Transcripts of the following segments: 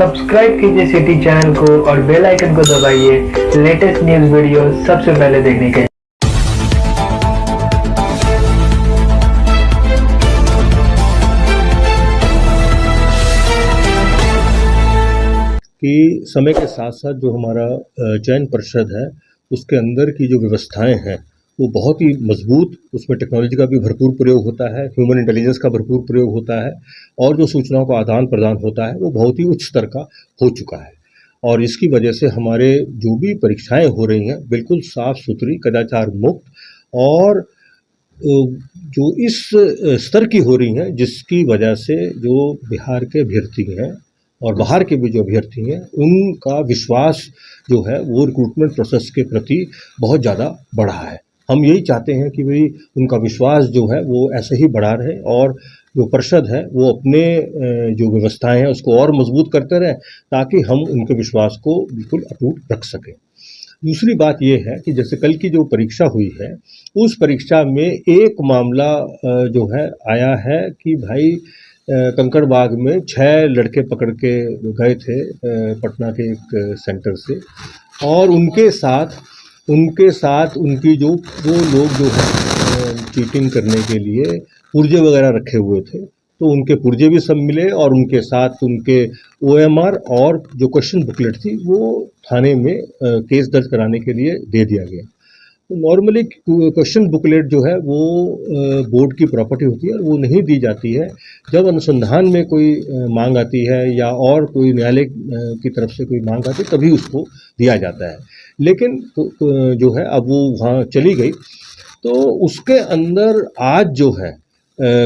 Subscribe कीजिए city channel को और बेल आइकन को दबाइए लेटेस्ट न्यूज़ वीडियो सबसे पहले देखने के। कि समय के साथ साथ जो हमारा चयन परिषद है उसके अंदर की जो व्यवस्थाएं हैं वो बहुत ही मजबूत, उसमें टेक्नोलॉजी का भी भरपूर प्रयोग होता है, ह्यूमन इंटेलिजेंस का भरपूर प्रयोग होता है और जो सूचनाओं का आदान प्रदान होता है वो बहुत ही उच्च स्तर का हो चुका है। और इसकी वजह से हमारे जो भी परीक्षाएं हो रही हैं बिल्कुल साफ सुथरी, कदाचार मुक्त और जो इस स्तर की हो रही हैं जिसकी वजह से जो बिहार के अभ्यर्थी हैं और बाहर के भी जो अभ्यर्थी हैं उनका विश्वास जो है वो रिक्रूटमेंट प्रोसेस के प्रति बहुत ज़्यादा बढ़ा है। हम यही चाहते हैं कि भाई उनका विश्वास जो है वो ऐसे ही बढ़ा रहे और जो परिषद है वो अपने जो व्यवस्थाएं हैं उसको और मजबूत करते रहें ताकि हम उनके विश्वास को बिल्कुल अटूट रख सकें। दूसरी बात ये है कि जैसे कल की जो परीक्षा हुई है उस परीक्षा में एक मामला जो है आया है कि भाई कंकड़बाग में 6 लड़के पकड़ के गए थे पटना के एक सेंटर से और उनके साथ उनकी जो लोग जो है चीटिंग करने के लिए पुर्जे वगैरह रखे हुए थे, तो उनके पुर्जे भी सब मिले और उनके साथ उनके OMR और जो क्वेश्चन बुकलेट थी वो थाने में केस दर्ज कराने के लिए दे दिया गया। नॉर्मली क्वेश्चन बुकलेट जो है वो बोर्ड की प्रॉपर्टी होती है और वो नहीं दी जाती है जब अनुसंधान में कोई मांग आती है या और कोई न्यायालय की तरफ से कोई मांग आती है तभी उसको दिया जाता है। लेकिन जो है अब वो वहाँ चली गई तो उसके अंदर आज जो है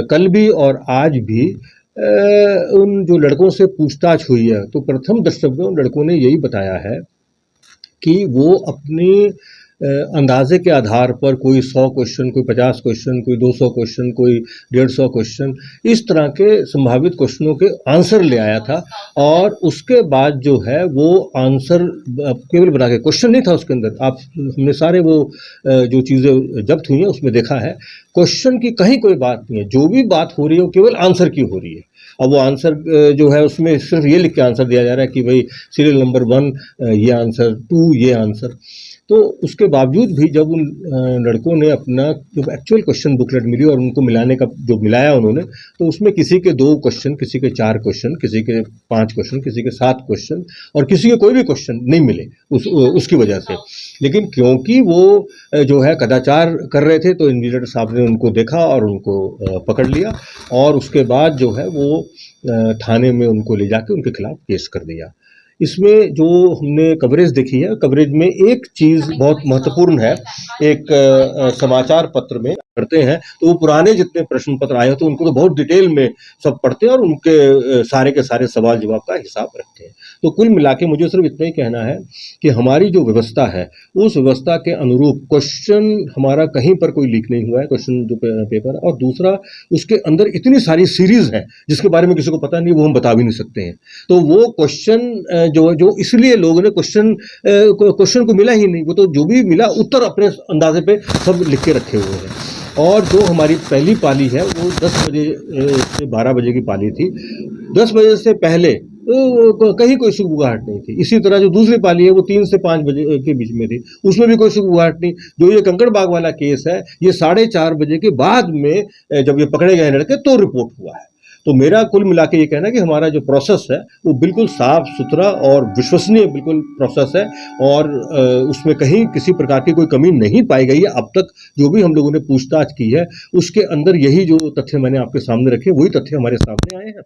कल भी और आज भी उन जो लड़कों से पूछताछ हुई है तो प्रथम दृष्टया में उन लड़कों ने यही बताया है कि वो अपनी अंदाजे के आधार पर कोई 100 क्वेश्चन, कोई 50 क्वेश्चन, कोई 200 क्वेश्चन, कोई 150 क्वेश्चन, इस तरह के संभावित क्वेश्चनों के आंसर ले आया था और उसके बाद जो है वो आंसर केवल बना के, क्वेश्चन नहीं था उसके अंदर। आप हमने सारे वो जो चीज़ें जब्त हुई हैं उसमें देखा है क्वेश्चन की कहीं कोई बात नहीं है, जो भी बात हो रही है वो केवल आंसर की हो रही है। अब वो आंसर जो है उसमें सिर्फ ये लिख के आंसर दिया जा रहा है कि भाई सीरियल नंबर 1 ये आंसर, 2 ये आंसर। तो उसके बावजूद भी जब उन लड़कों ने अपना जो एक्चुअल क्वेश्चन बुकलेट मिली और उनको मिलाने का जो मिलाया उन्होंने, तो उसमें किसी के 2 क्वेश्चन, किसी के 4 क्वेश्चन, किसी के 5 क्वेश्चन, किसी के 7 क्वेश्चन और किसी के कोई भी क्वेश्चन नहीं मिले उसकी वजह से। लेकिन क्योंकि वो जो है कदाचार कर रहे थे तो इन्विजिलेटर साहब ने उनको देखा और उनको पकड़ लिया और उसके बाद जो है वो थाने में उनको ले जाके उनके खिलाफ केस कर दिया। इसमें जो हमने कवरेज देखी है, कवरेज में एक चीज़ बहुत महत्वपूर्ण है। एक समाचार पत्र में पढ़ते हैं तो वो पुराने जितने प्रश्न पत्र आए तो उनको तो बहुत डिटेल में सब पढ़ते हैं और उनके सारे के सारे सवाल जवाब का हिसाब रखते हैं। तो कुल मिला के मुझे सिर्फ इतना ही कहना है कि हमारी जो व्यवस्था है उस व्यवस्था के अनुरूप क्वेश्चन हमारा कहीं पर कोई लीक नहीं हुआ है, क्वेश्चन जो पेपर। और दूसरा उसके अंदर इतनी सारी सीरीज है जिसके बारे में किसी को पता नहीं, वो हम बता भी नहीं सकते हैं। तो वो क्वेश्चन जो इसलिए लोगों ने क्वेश्चन को मिला ही नहीं, वो तो जो भी मिला उत्तर अपने अंदाजे पे सब लिख के रखे हुए हैं। और जो हमारी पहली पाली है वो 10 बजे से 12 बजे की पाली थी। 10 बजे से पहले कहीं कोई सुगबुगाहट नहीं थी। इसी तरह जो दूसरी पाली है वो 3 से 5 बजे के बीच में थी, उसमें भी कोई सुगबुगाहट नहीं। जो ये कंकड़बाग वाला केस है ये 4:30 बजे के बाद में जब ये पकड़े गए लड़के तो रिपोर्ट हुआ है। तो मेरा कुल मिला के ये कहना है कि हमारा जो प्रोसेस है वो बिल्कुल साफ सुथरा और विश्वसनीय बिल्कुल प्रोसेस है और उसमें कहीं किसी प्रकार की कोई कमी नहीं पाई गई है। अब तक जो भी हम लोगों ने पूछताछ की है उसके अंदर यही जो तथ्य मैंने आपके सामने रखे वही तथ्य हमारे सामने आए हैं।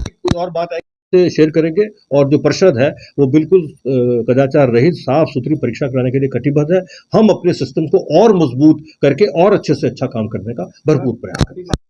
कोई और बात से शेयर करेंगे। और जो परिषद है वो बिल्कुल कदाचार रहित साफ सुथरी परीक्षा कराने के लिए कटिबद्ध है। हम अपने सिस्टम को और मजबूत करके और अच्छे से अच्छा काम करने का भरपूर प्रयास करेंगे।